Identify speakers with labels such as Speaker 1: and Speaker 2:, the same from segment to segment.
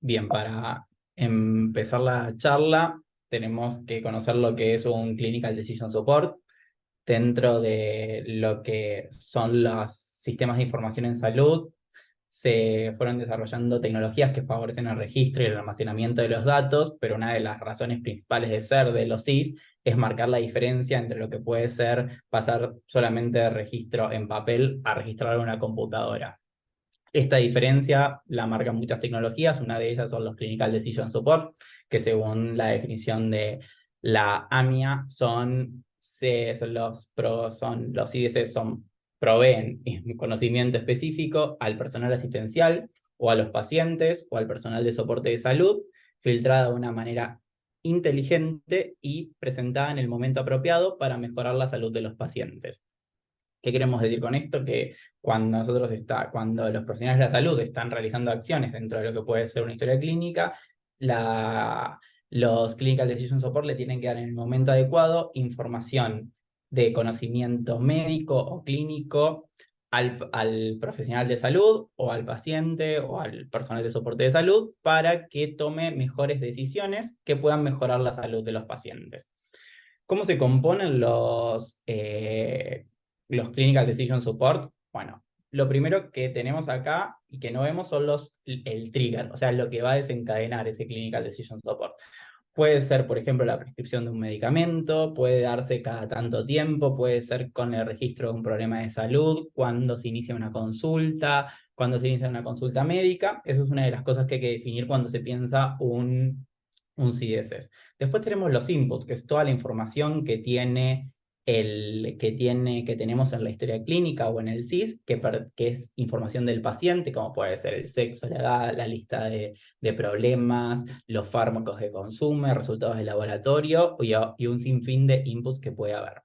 Speaker 1: Bien, para empezar la charla, tenemos que conocer lo que es un Clinical Decision Support dentro de lo que son los sistemas de información en salud. Se fueron desarrollando tecnologías que favorecen el registro y el almacenamiento de los datos, pero una de las razones principales de ser de los SIS es marcar la diferencia entre lo que puede ser pasar solamente de registro en papel a registrar en una computadora. Esta diferencia la marcan muchas tecnologías, una de ellas son los Clinical Decision Support, que según la definición de la AMIA son los IDC proveen un conocimiento específico al personal asistencial o a los pacientes o al personal de soporte de salud, filtrada de una manera inteligente y presentada en el momento apropiado para mejorar la salud de los pacientes. ¿Qué queremos decir con esto? Que cuando los profesionales de la salud están realizando acciones dentro de lo que puede ser una historia clínica, los Clinical Decision Support le tienen que dar en el momento adecuado información de conocimiento médico o clínico al profesional de salud o al paciente o al personal de soporte de salud para que tome mejores decisiones que puedan mejorar la salud de los pacientes. ¿Cómo se componen los Clinical Decision Support? Bueno, lo primero que tenemos acá y que no vemos son el trigger, o sea, lo que va a desencadenar ese Clinical Decision Support. Puede ser, por ejemplo, la prescripción de un medicamento, puede darse cada tanto tiempo, puede ser con el registro de un problema de salud, cuando se inicia una consulta, cuando se inicia una consulta médica. Eso es una de las cosas que hay que definir cuando se piensa un CDSS. Después tenemos los inputs, que es toda la información que tenemos en la historia clínica o en el SIS, que es información del paciente, como puede ser el sexo, la edad, la lista de problemas, los fármacos que consume, resultados de laboratorio y un sinfín de inputs que puede haber.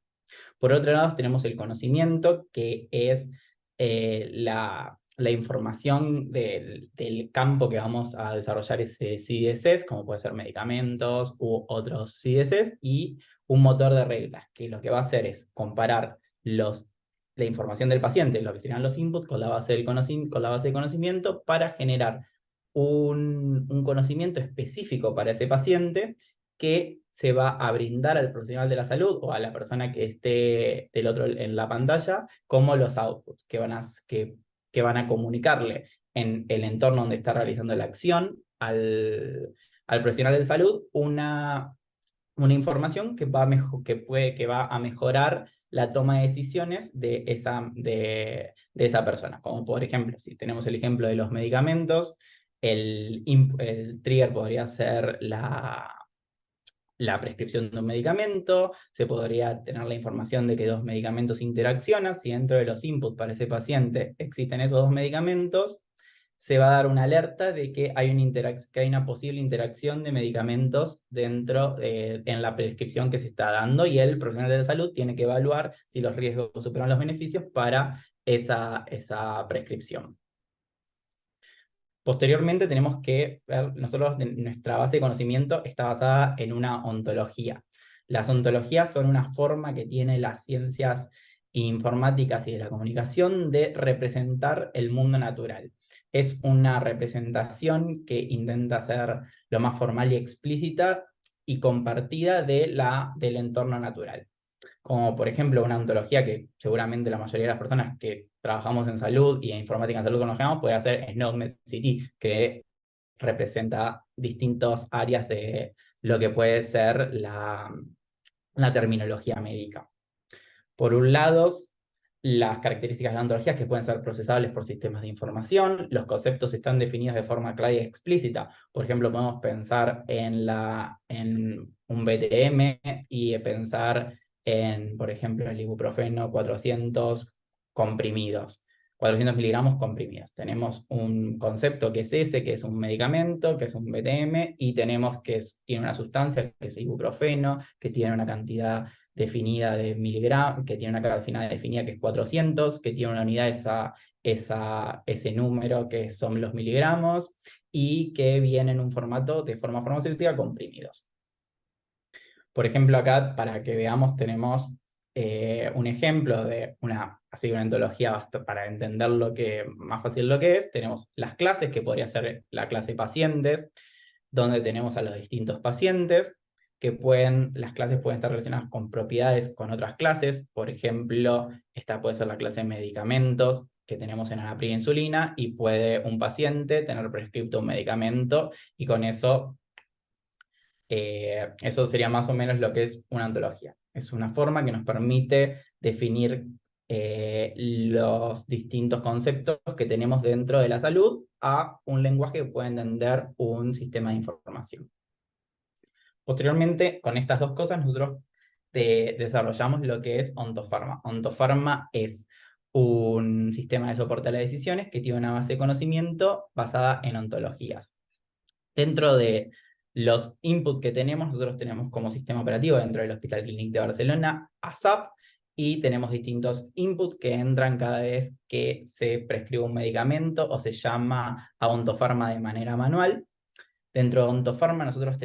Speaker 1: Por otro lado, tenemos el conocimiento, que es la información del campo que vamos a desarrollar ese CDSS, como puede ser medicamentos u otros CDSS, y un motor de reglas, que lo que va a hacer es comparar la información del paciente, lo que serían los inputs, con la base de conocimiento para generar un conocimiento específico para ese paciente que se va a brindar al profesional de la salud o a la persona que esté del otro en la pantalla como los outputs que van a comunicarle en el entorno donde está realizando la acción al profesional de salud una información que va a mejorar la toma de decisiones de esa persona. Como por ejemplo, si tenemos el ejemplo de los medicamentos, el trigger podría ser la prescripción de un medicamento, se podría tener la información de que dos medicamentos interaccionan. Si dentro de los inputs para ese paciente existen esos dos medicamentos, se va a dar una alerta de que hay una posible interacción de medicamentos en la prescripción que se está dando, y el profesional de la salud tiene que evaluar si los riesgos superan los beneficios para esa prescripción. Posteriormente tenemos que ver, nuestra base de conocimiento está basada en una ontología. Las ontologías son una forma que tienen las ciencias informáticas y de la comunicación de representar el mundo natural. Es una representación que intenta ser lo más formal y explícita y compartida del entorno natural, como por ejemplo una ontología que seguramente la mayoría de las personas que trabajamos en salud y en informática en salud conocemos, puede hacer SNOMED-CT, que representa distintas áreas de lo que puede ser la terminología médica. Por un lado, las características de la ontología, que pueden ser procesables por sistemas de información. Los conceptos están definidos de forma clara y explícita. Por ejemplo, podemos pensar en un BTM y pensar por ejemplo, el ibuprofeno 400 comprimidos. 400 miligramos comprimidos. Tenemos un concepto que es ese, que es un medicamento, que es un BTM, y tenemos tiene una sustancia, que es ibuprofeno, que tiene una cantidad definida de miligramos, que tiene una cantidad definida que es 400, que tiene una unidad, ese número que son los miligramos, y que viene en un formato de forma farmacéutica comprimidos. Por ejemplo, acá, para que veamos, tenemos un ejemplo de así una ontología para entender más fácil lo que es, tenemos las clases, que podría ser la clase pacientes, donde tenemos a los distintos pacientes, las clases pueden estar relacionadas con propiedades con otras clases. Por ejemplo, esta puede ser la clase de medicamentos que tenemos en anapril e insulina, y puede un paciente tener prescrito un medicamento, y con eso, eso sería más o menos lo que es una ontología. Es una forma que nos permite definir los distintos conceptos que tenemos dentro de la salud a un lenguaje que puede entender un sistema de información. Posteriormente, con estas dos cosas, nosotros desarrollamos lo que es Ontofarma. Ontofarma es un sistema de soporte a las decisiones que tiene una base de conocimiento basada en ontologías. Dentro de los inputs que tenemos, nosotros tenemos como sistema operativo dentro del Hospital Clínic de Barcelona ASAP, y tenemos distintos inputs que entran cada vez que se prescribe un medicamento o se llama a Ontofarma de manera manual. Dentro de Ontofarma nosotros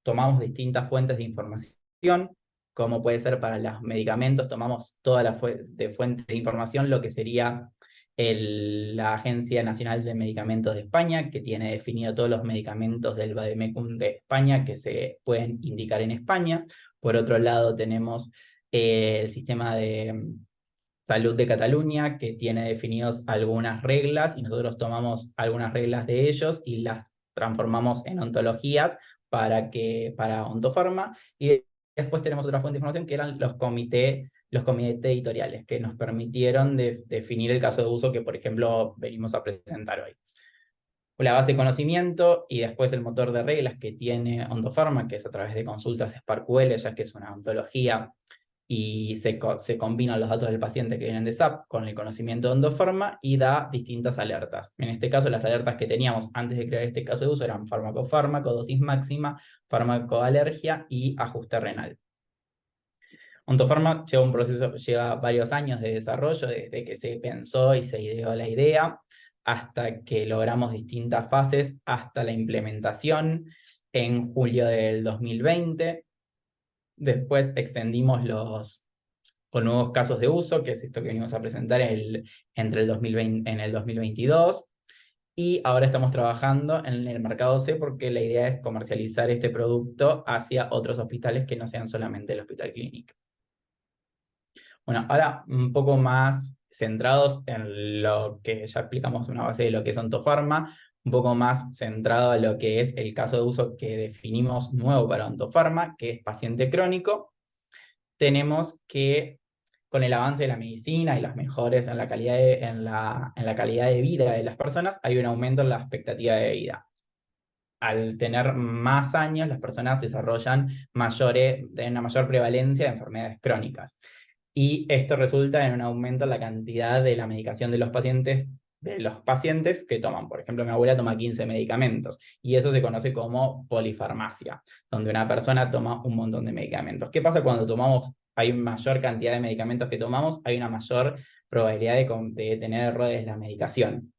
Speaker 1: tomamos distintas fuentes de información, como puede ser para los medicamentos, tomamos toda la fuente de información, lo que sería la Agencia Nacional de Medicamentos de España, que tiene definido todos los medicamentos del Vademecum de España que se pueden indicar en España. Por otro lado tenemos el sistema de Salud de Cataluña, que tiene definidos algunas reglas, y nosotros tomamos algunas reglas de ellos y las transformamos en ontologías para Ontofarma. Y después tenemos otra fuente de información que eran los comités editoriales, que nos permitieron definir el caso de uso que, por ejemplo, venimos a presentar hoy. La base de conocimiento y después el motor de reglas que tiene Ontofarma, que es a través de consultas SparkQL, ya que es una ontología, y se combinan los datos del paciente que vienen de SAP con el conocimiento de Ontofarma y da distintas alertas. En este caso, las alertas que teníamos antes de crear este caso de uso eran fármaco-fármaco, dosis máxima, fármaco-alergia y ajuste renal. Ontofarma lleva varios años de desarrollo, desde que se pensó y se ideó la idea, hasta que logramos distintas fases, hasta la implementación en julio del 2020. Después extendimos con nuevos casos de uso, que es esto que venimos a presentar entre el 2020, en el 2022. Y ahora estamos trabajando en el mercado C, porque la idea es comercializar este producto hacia otros hospitales que no sean solamente el Hospital Clínic. Bueno, ahora un poco más centrados en lo que ya explicamos, una base de lo que es Ontofarma, un poco más centrado a lo que es el caso de uso que definimos nuevo para Ontofarma, que es paciente crónico. Tenemos que, con el avance de la medicina y las mejores en la calidad en la calidad de vida de las personas, hay un aumento en la expectativa de vida. Al tener más años, las personas desarrollan una mayor prevalencia de enfermedades crónicas. Y esto resulta en un aumento en la cantidad de la medicación de los pacientes que toman. Por ejemplo, mi abuela toma 15 medicamentos, y eso se conoce como polifarmacia, donde una persona toma un montón de medicamentos. ¿Qué pasa cuando hay mayor cantidad de medicamentos que tomamos? Hay una mayor probabilidad de tener errores en la medicación.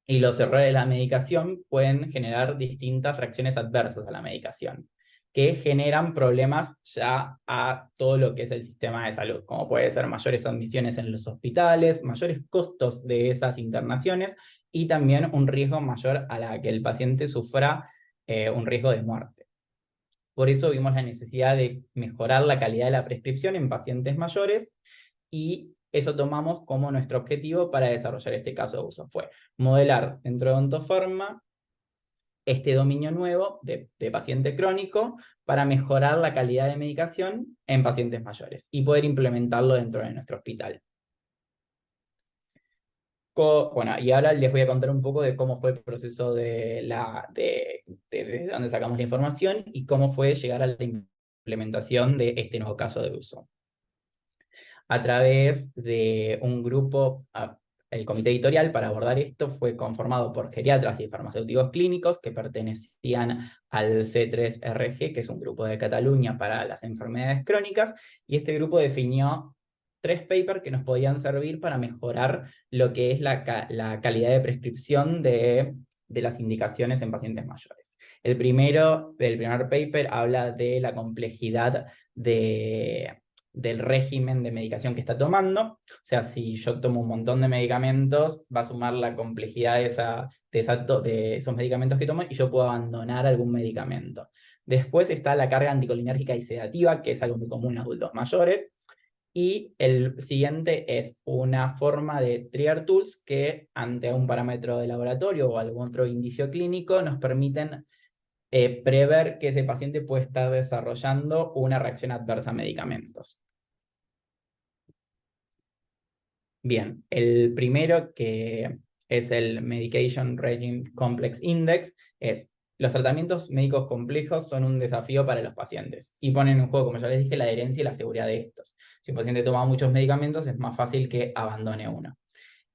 Speaker 1: Y los errores de la medicación pueden generar distintas reacciones adversas a la medicación, que generan problemas ya a todo lo que es el sistema de salud, como puede ser mayores admisiones en los hospitales, mayores costos de esas internaciones, y también un riesgo mayor a la que el paciente sufra un riesgo de muerte. Por eso vimos la necesidad de mejorar la calidad de la prescripción en pacientes mayores, y eso tomamos como nuestro objetivo para desarrollar este caso de uso. Fue modelar dentro de Ontofarma este dominio nuevo de paciente crónico para mejorar la calidad de medicación en pacientes mayores y poder implementarlo dentro de nuestro hospital. Bueno, y ahora les voy a contar un poco de cómo fue el proceso de dónde sacamos la información y cómo fue llegar a la implementación de este nuevo caso de uso. A través de un grupo, el comité editorial para abordar esto fue conformado por geriatras y farmacéuticos clínicos que pertenecían al C3RG, que es un grupo de Cataluña para las enfermedades crónicas, y este grupo definió 3 papers que nos podían servir para mejorar lo que es la calidad de prescripción de las indicaciones en pacientes mayores. El primer paper habla de la complejidad de del régimen de medicación que está tomando. O sea, si yo tomo un montón de medicamentos, va a sumar la complejidad de esos medicamentos que tomo y yo puedo abandonar algún medicamento. Después está la carga anticolinérgica y sedativa, que es algo muy común en adultos mayores. Y el siguiente es una forma de trigger tools que ante un parámetro de laboratorio o algún otro indicio clínico nos permiten prever que ese paciente puede estar desarrollando una reacción adversa a medicamentos. Bien, el primero, que es el Medication Regime Complex Index, es: los tratamientos médicos complejos son un desafío para los pacientes y ponen en juego, como ya les dije, la adherencia y la seguridad de estos. Si un paciente toma muchos medicamentos, es más fácil que abandone uno.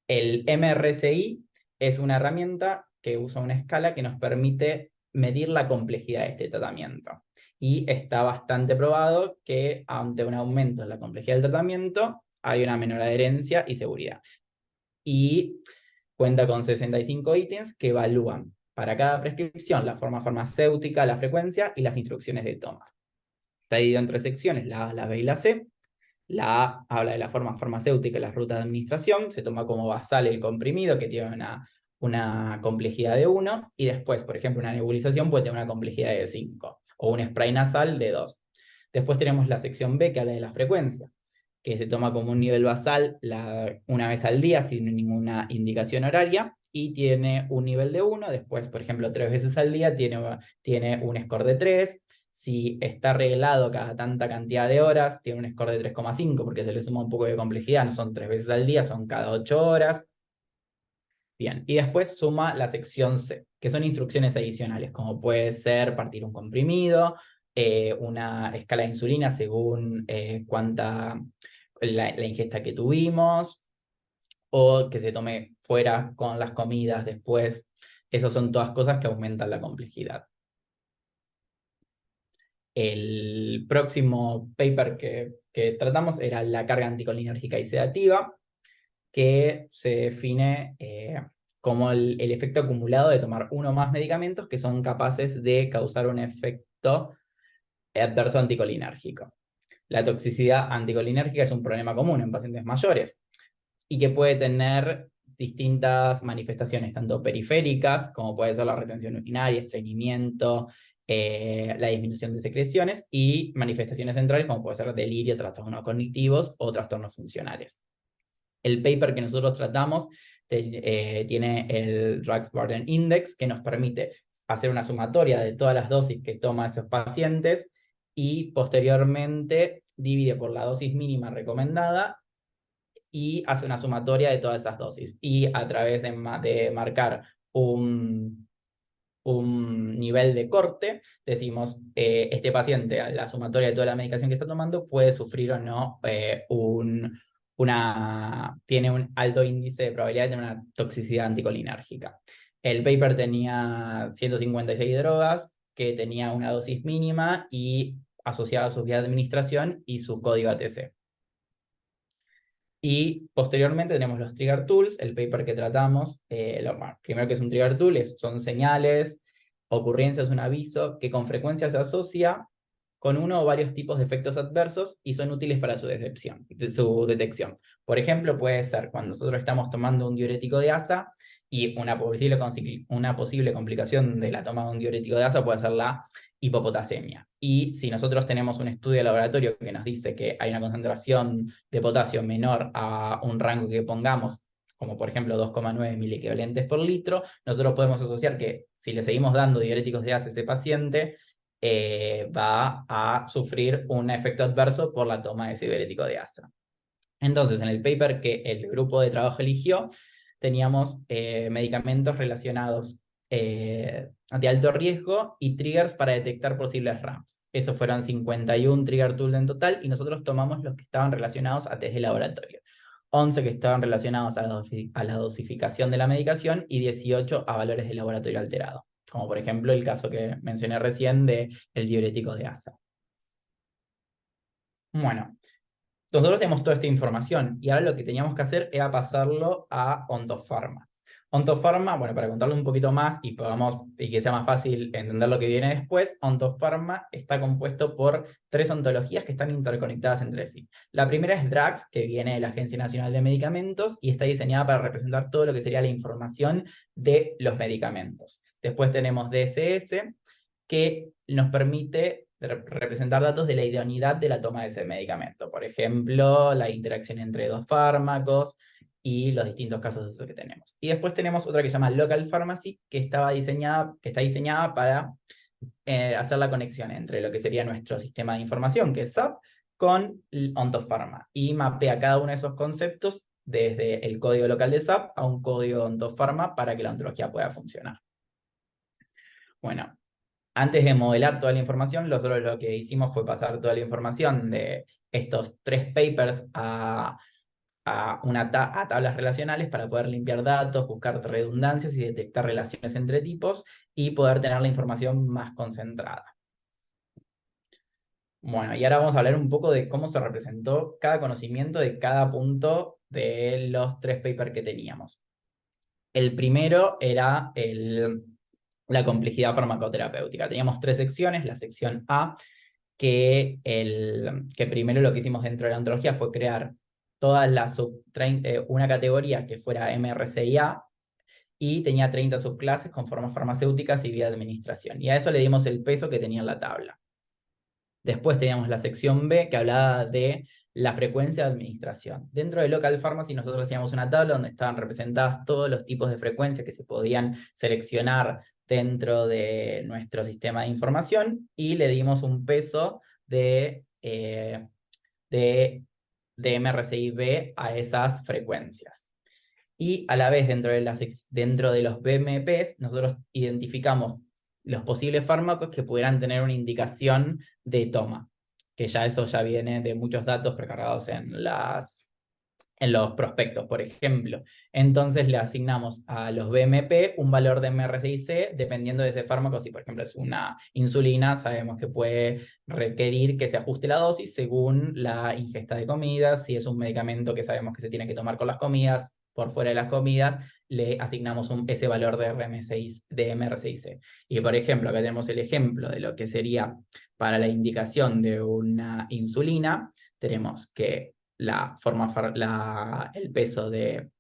Speaker 1: El MRCI es una herramienta que usa una escala que nos permite medir la complejidad de este tratamiento. Y está bastante probado que ante un aumento en la complejidad del tratamiento, hay una menor adherencia y seguridad. Y cuenta con 65 ítems que evalúan para cada prescripción la forma farmacéutica, la frecuencia y las instrucciones de toma. Está dividido en 3 secciones, la A, la B y la C. La A habla de la forma farmacéutica y las rutas de administración, se toma como basal el comprimido, que tiene una complejidad de 1, y después, por ejemplo, una nebulización puede tener una complejidad de 5, o un spray nasal de 2. Después tenemos la sección B, que habla de la frecuencia, que se toma como un nivel basal una vez al día, sin ninguna indicación horaria, y tiene un nivel de 1, después, por ejemplo, 3 veces al día tiene un score de 3, si está arreglado cada tanta cantidad de horas, tiene un score de 3,5 porque se le suma un poco de complejidad, no son 3 veces al día, son cada 8 horas. Bien, y después suma la sección C, que son instrucciones adicionales, como puede ser partir un comprimido, una escala de insulina según cuánta la ingesta que tuvimos, o que se tome fuera con las comidas después. Esas son todas cosas que aumentan la complejidad. El próximo paper que tratamos era la carga anticolinérgica y sedativa, que se define como el efecto acumulado de tomar uno o más medicamentos que son capaces de causar un efecto adverso anticolinérgico. La toxicidad anticolinérgica es un problema común en pacientes mayores y que puede tener distintas manifestaciones, tanto periféricas, como puede ser la retención urinaria, estreñimiento, la disminución de secreciones, y manifestaciones centrales, como puede ser delirio, trastornos cognitivos o trastornos funcionales. El paper que nosotros tratamos tiene el Drugs Burden Index, que nos permite hacer una sumatoria de todas las dosis que toman esos pacientes y posteriormente divide por la dosis mínima recomendada y hace una sumatoria de todas esas dosis. Y a través de marcar un nivel de corte, decimos, este paciente, a la sumatoria de toda la medicación que está tomando, puede sufrir o no tiene un alto índice de probabilidad de tener una toxicidad anticolinérgica. El paper tenía 156 drogas, que tenía una dosis mínima y asociada a su vía de administración y su código ATC. Y posteriormente tenemos los trigger tools, el paper que tratamos. Primero, que es un trigger tool, son señales, ocurrencias, un aviso que con frecuencia se asocia con uno o varios tipos de efectos adversos y son útiles para su detección. Por ejemplo, puede ser cuando nosotros estamos tomando un diurético de asa, y una posible complicación de la toma de un diurético de asa puede ser la hipopotasemia. Y si nosotros tenemos un estudio de laboratorio que nos dice que hay una concentración de potasio menor a un rango que pongamos, como por ejemplo 2,9 miliequivalentes por litro, nosotros podemos asociar que si le seguimos dando diuréticos de asa a ese paciente, va a sufrir un efecto adverso por la toma de ese diurético de asa. Entonces, en el paper que el grupo de trabajo eligió, teníamos medicamentos relacionados de alto riesgo y triggers para detectar posibles RAMs. Esos fueron 51 trigger tools en total, y nosotros tomamos los que estaban relacionados a test de laboratorio. 11 que estaban relacionados a la dosificación de la medicación y 18 a valores de laboratorio alterado, como por ejemplo el caso que mencioné recién del diurético de asa. Bueno, nosotros tenemos toda esta información y ahora lo que teníamos que hacer era pasarlo a Ontopharma. Ontofarma, bueno, para contarles un poquito más y que sea más fácil entender lo que viene después, Ontofarma está compuesto por 3 ontologías que están interconectadas entre sí. La primera es DRAX, que viene de la Agencia Nacional de Medicamentos y está diseñada para representar todo lo que sería la información de los medicamentos. Después tenemos DSS, que nos permite representar datos de la idoneidad de la toma de ese medicamento. Por ejemplo, la interacción entre 2 fármacos, y los distintos casos de uso que tenemos. Y después tenemos otra que se llama Local Pharmacy, que está diseñada para hacer la conexión entre lo que sería nuestro sistema de información, que es SAP, con Ontofarma, y mapea cada uno de esos conceptos desde el código local de SAP a un código Ontofarma para que la ontología pueda funcionar. Bueno, antes de modelar toda la información, nosotros lo que hicimos fue pasar toda la información de estos 3 papers a tablas relacionales para poder limpiar datos, buscar redundancias y detectar relaciones entre tipos y poder tener la información más concentrada. Bueno, y ahora vamos a hablar un poco de cómo se representó cada conocimiento de cada punto de los 3 papers que teníamos. El primero era la complejidad farmacoterapéutica. Teníamos 3 secciones. La sección A, que primero lo que hicimos dentro de la ontología fue crear una categoría que fuera MRCIA, y tenía 30 subclases con formas farmacéuticas y vía de administración. Y a eso le dimos el peso que tenía en la tabla. Después teníamos la sección B, que hablaba de la frecuencia de administración. Dentro de Local Pharmacy nosotros teníamos una tabla donde estaban representadas todos los tipos de frecuencias que se podían seleccionar dentro de nuestro sistema de información, y le dimos un peso de MRCI-B a esas frecuencias. Y a la vez dentro de los BMPs nosotros identificamos los posibles fármacos que pudieran tener una indicación de toma, que ya eso ya viene de muchos datos precargados en los prospectos, por ejemplo. Entonces le asignamos a los BMP un valor de MRCI-C dependiendo de ese fármaco. Si por ejemplo es una insulina, sabemos que puede requerir que se ajuste la dosis según la ingesta de comidas. Si es un medicamento que sabemos que se tiene que tomar con las comidas, por fuera de las comidas, le asignamos ese valor de MRCI-C. Y por ejemplo, acá tenemos el ejemplo de lo que sería para la indicación de una insulina. Tenemos que el peso de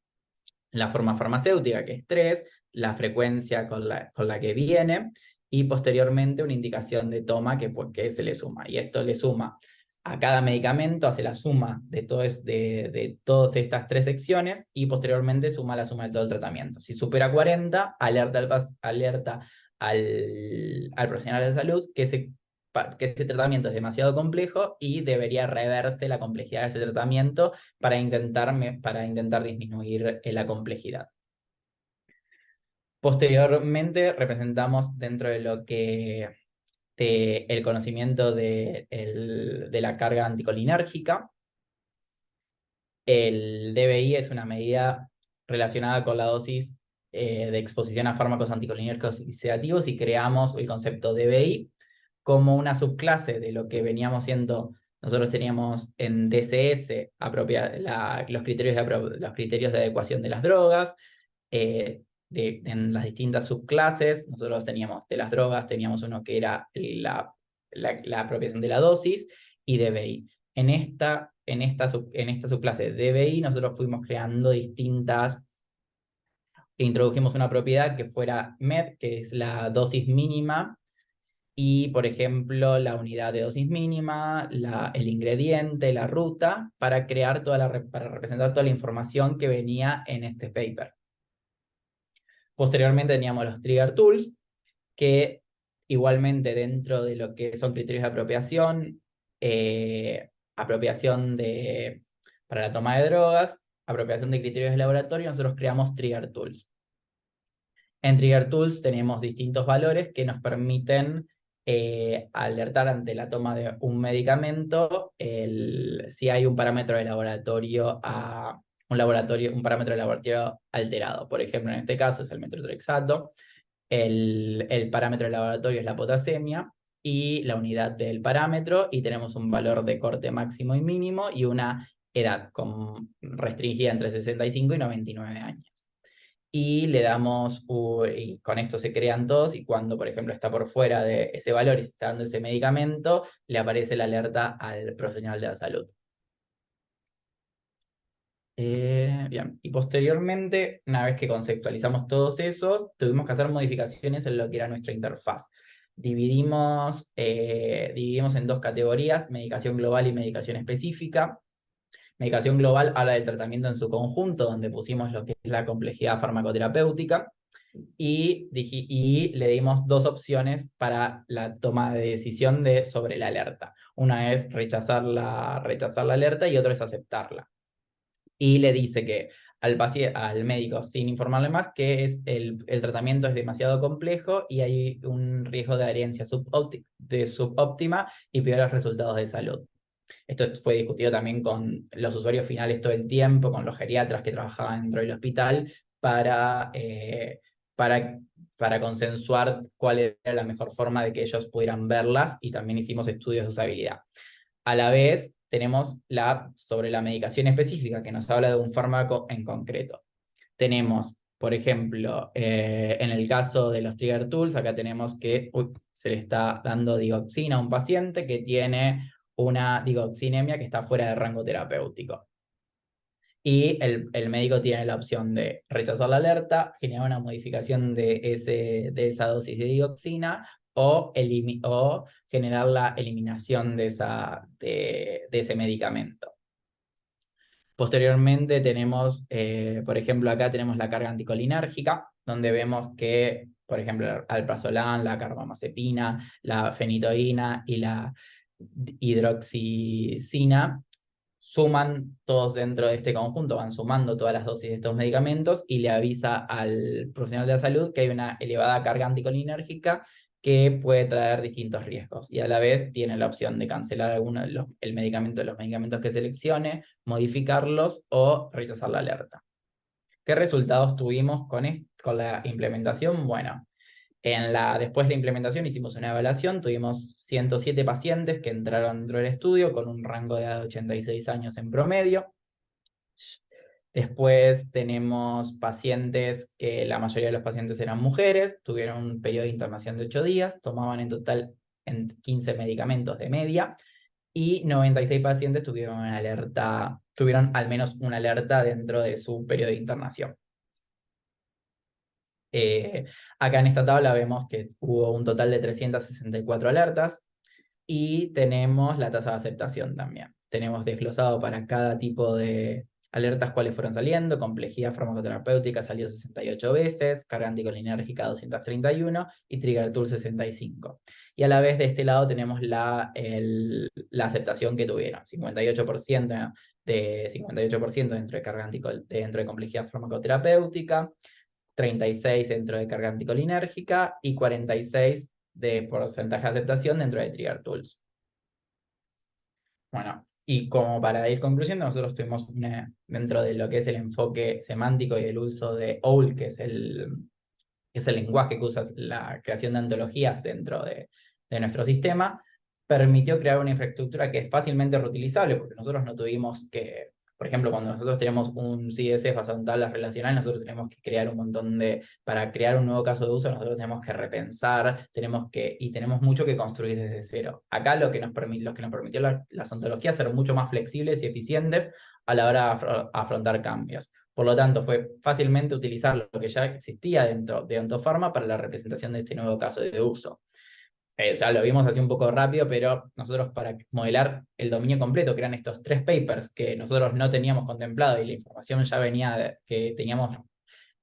Speaker 1: la forma farmacéutica, que es 3, la frecuencia con la que viene, y posteriormente una indicación de toma que se le suma. Y esto le suma a cada medicamento, hace la suma de todas estas 3 secciones, y posteriormente suma la suma de todo el tratamiento. Si supera 40, alerta al profesional de salud que ese tratamiento es demasiado complejo y debería reverse la complejidad de ese tratamiento para intentar disminuir la complejidad. Posteriormente representamos dentro de lo que el conocimiento de la carga anticolinérgica. El DBI es una medida relacionada con la dosis de exposición a fármacos anticolinérgicos y sedativos, y creamos el concepto DBI como una subclase de lo que veníamos siendo. Nosotros teníamos en DCS los criterios de adecuación de las drogas. En las distintas subclases, nosotros teníamos de las drogas, teníamos uno que era la apropiación de la dosis, y DBI. En esta subclase DBI nosotros fuimos creando introdujimos una propiedad que fuera MED, que es la dosis mínima, y por ejemplo la unidad de dosis mínima, el ingrediente, la ruta, para representar toda la información que venía en este paper. Posteriormente teníamos los trigger tools, que igualmente dentro de lo que son criterios de apropiación, para la toma de drogas, apropiación de criterios de laboratorio, nosotros creamos trigger tools. En trigger tools tenemos distintos valores que nos permiten alertar ante la toma de un medicamento si hay un parámetro de laboratorio un parámetro de laboratorio alterado. Por ejemplo, en este caso es el metotrexato. El parámetro de laboratorio es la potasemia y la unidad del parámetro, y tenemos un valor de corte máximo y mínimo y una edad restringida entre 65 y 99 años. y le damos, y con esto se crean todos, y cuando, por ejemplo, está por fuera de ese valor y se está dando ese medicamento, le aparece la alerta al profesional de la salud. Bien, y posteriormente, una vez que conceptualizamos todos esos, tuvimos que hacer modificaciones en lo que era nuestra interfaz. Dividimos en dos categorías, medicación global y medicación específica. Medicación global habla del tratamiento en su conjunto, donde pusimos lo que es la complejidad farmacoterapéutica, y le dimos dos opciones para la toma de decisión sobre la alerta. Una es rechazar la alerta y otra es aceptarla. Y le dice que al médico, sin informarle más, que el tratamiento es demasiado complejo y hay un riesgo de adherencia subóptima y peores resultados de salud. Esto fue discutido también con los usuarios finales todo el tiempo, con los geriatras que trabajaban dentro del hospital, para, eh, para, para consensuar cuál era la mejor forma de que ellos pudieran verlas, y también hicimos estudios de usabilidad. A la vez, tenemos sobre la medicación específica, que nos habla de un fármaco en concreto. Tenemos, por ejemplo, en el caso de los trigger tools, acá tenemos que se le está dando digoxina a un paciente que tiene una digoxinemia que está fuera de rango terapéutico. Y el médico tiene la opción de rechazar la alerta, generar una modificación de esa dosis de digoxina, o generar la eliminación de ese medicamento. Posteriormente tenemos, por ejemplo, acá tenemos la carga anticolinérgica, donde vemos que, por ejemplo, alprazolam, la carbamazepina, la fenitoína y la hidroxicina suman todos dentro de este conjunto, van sumando todas las dosis de estos medicamentos, y le avisa al profesional de la salud que hay una elevada carga anticolinérgica que puede traer distintos riesgos, y a la vez tiene la opción de cancelar alguno de los medicamentos que seleccione, modificarlos o rechazar la alerta. ¿Qué resultados tuvimos con la implementación? Bueno, después de la implementación hicimos una evaluación, tuvimos 107 pacientes que entraron dentro del estudio con un rango de edad de 86 años en promedio. Después tenemos pacientes que la mayoría de los pacientes eran mujeres, tuvieron un periodo de internación de 8 días, tomaban en total 15 medicamentos de media, y 96 pacientes tuvieron al menos una alerta dentro de su periodo de internación. Acá en esta tabla vemos que hubo un total de 364 alertas, y tenemos la tasa de aceptación también. Tenemos desglosado para cada tipo de alertas cuáles fueron saliendo. Complejidad farmacoterapéutica salió 68 veces, carga anticolinérgica 231 y trigger tool 65. Y a la vez de este lado tenemos la aceptación que tuvieron, 58% dentro de complejidad farmacoterapéutica, 36 dentro de carga anticolinérgica y 46 de porcentaje de aceptación dentro de Trigger Tools. Bueno, y como para ir concluyendo, nosotros tuvimos dentro de lo que es el enfoque semántico y el uso de OWL, que es el lenguaje que usa la creación de antologías dentro de nuestro sistema, permitió crear una infraestructura que es fácilmente reutilizable, porque nosotros no tuvimos que, por ejemplo, cuando nosotros tenemos un CSS basado en tablas relacionales, nosotros tenemos que crear un montón para crear un nuevo caso de uso, nosotros tenemos que repensar, y tenemos mucho que construir desde cero. Acá lo que nos permitió las ontologías ser mucho más flexibles y eficientes a la hora de afrontar cambios. Por lo tanto, fue fácilmente utilizar lo que ya existía dentro de Ontofarma para la representación de este nuevo caso de uso. Lo vimos así un poco rápido, pero nosotros, para modelar el dominio completo, que eran estos 3 papers que nosotros no teníamos contemplado, y la información ya venía que teníamos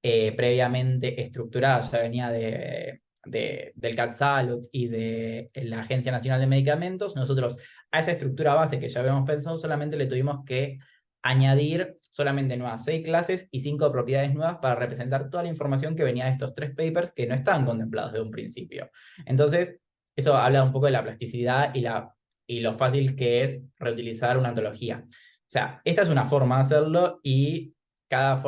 Speaker 1: previamente estructurada, ya venía del CAT-SALUT y de la Agencia Nacional de Medicamentos, nosotros a esa estructura base que ya habíamos pensado solamente le tuvimos que añadir solamente nuevas 6 clases y 5 propiedades nuevas para representar toda la información que venía de estos 3 papers que no estaban contemplados de un principio. Entonces, eso habla un poco de la plasticidad y lo fácil que es reutilizar una antología. O sea, esta es una forma de hacerlo, y cada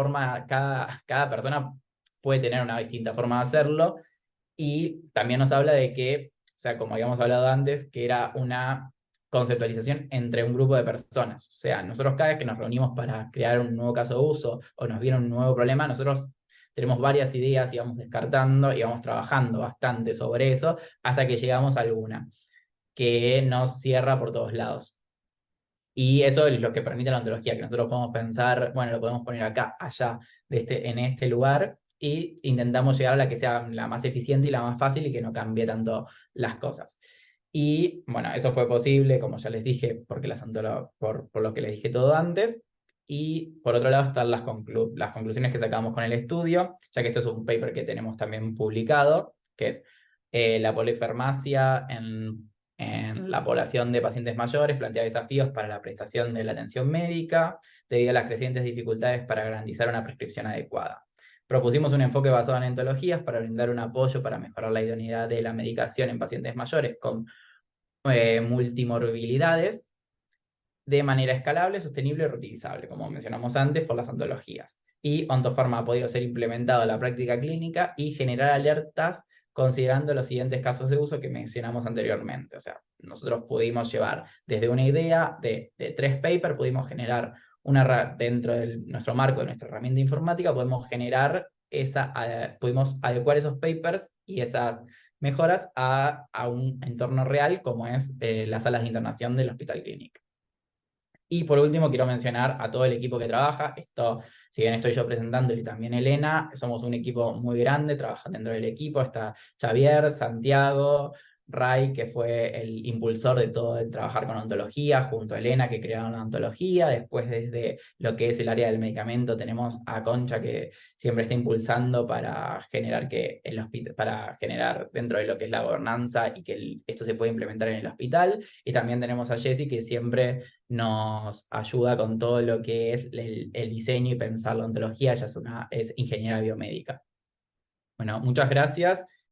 Speaker 1: persona puede tener una distinta forma de hacerlo, y también nos habla de que, o sea, como habíamos hablado antes, que era una conceptualización entre un grupo de personas. O sea, nosotros cada vez que nos reunimos para crear un nuevo caso de uso o nos viene un nuevo problema, nosotros tenemos varias ideas y vamos descartando y vamos trabajando bastante sobre eso hasta que llegamos a alguna que nos cierra por todos lados. Y eso es lo que permite la ontología, que nosotros podemos pensar, bueno, lo podemos poner acá, allá, en este lugar, y intentamos llegar a la que sea la más eficiente y la más fácil y que no cambie tanto las cosas. Y bueno, eso fue posible, como ya les dije, porque por lo que les dije todo antes. Y por otro lado están las conclusiones que sacamos con el estudio, ya que esto es un paper que tenemos también publicado, que es la polifarmacia en la población de pacientes mayores, plantea desafíos para la prestación de la atención médica debido a las crecientes dificultades para garantizar una prescripción adecuada. Propusimos un enfoque basado en entologías para brindar un apoyo para mejorar la idoneidad de la medicación en pacientes mayores con multimorbilidades de manera escalable, sostenible y reutilizable, como mencionamos antes, por las ontologías. Y Ontofarma ha podido ser implementado en la práctica clínica y generar alertas considerando los siguientes casos de uso que mencionamos anteriormente. O sea, nosotros pudimos llevar desde una idea de 3 papers, pudimos generar dentro de nuestro marco de nuestra herramienta informática, pudimos adecuar esos papers y esas mejoras a un entorno real como es las salas de internación del Hospital Clínic. Y por último, quiero mencionar a todo el equipo que trabaja. Esto, si bien estoy yo presentándolo y también Elena, somos un equipo muy grande, trabaja dentro del equipo. Está Xavier, Santiago, Ray, que fue el impulsor de todo el trabajar con ontología, junto a Elena, que crearon la ontología. Después, desde lo que es el área del medicamento, tenemos a Concha, que siempre está impulsando para generar para generar dentro de lo que es la gobernanza y que esto se pueda implementar en el hospital. Y también tenemos a Jessy, que siempre nos ayuda con todo lo que es el diseño y pensar la ontología. Ella es ingeniera biomédica. Bueno, muchas gracias